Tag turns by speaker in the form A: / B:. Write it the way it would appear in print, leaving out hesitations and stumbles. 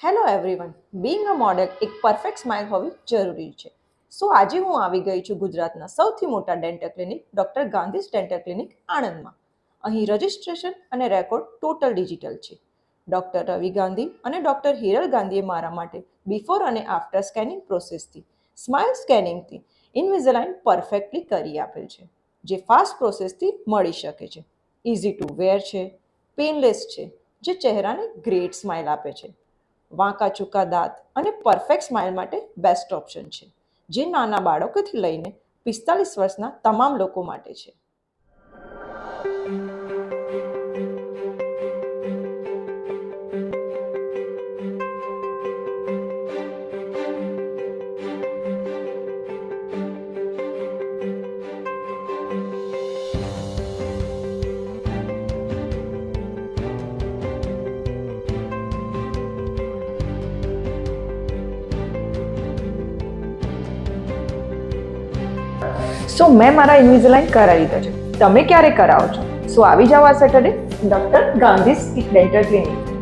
A: Hello everyone, being અ model એક perfect smile હોવી જરૂરી છે. સો આજે હું આવી ગઈ છું ગુજરાતના સૌથી મોટા dental clinic doctor Gandhi's dental clinic આણંદમાં. અહીં રજિસ્ટ્રેશન અને રેકોર્ડ ટોટલ ડિજિટલ છે. ડૉક્ટર રવિ ગાંધી અને ડૉક્ટર હિરલ ગાંધીએ મારા માટે બિફોર અને આફ્ટર સ્કેનિંગ પ્રોસેસથી સ્માઇલ સ્કેનિંગથી ઇન્વિઝલાઇન પરફેક્ટલી કરી આપેલ છે, જે ફાસ્ટ પ્રોસેસથી મળી શકે છે, ઇઝી ટુ વેર છે, પેનલેસ છે, જે ચહેરાને ગ્રેટ સ્માઇલ આપે છે. વાંકા ચૂકા દાંત અને પરફેક્ટ સ્માઇલ માટે બેસ્ટ ઓપ્શન છે, જે નાના બાળકોથી લઈને 45 વર્ષના તમામ લોકો માટે છે. સો મેં મારા ઇન્વિઝલાઇન કરાવી દીધા છે. તમે ક્યારે કરાવો છો? સો આવી જાઓ આ Saturday doctor Gandhi's dental clinic.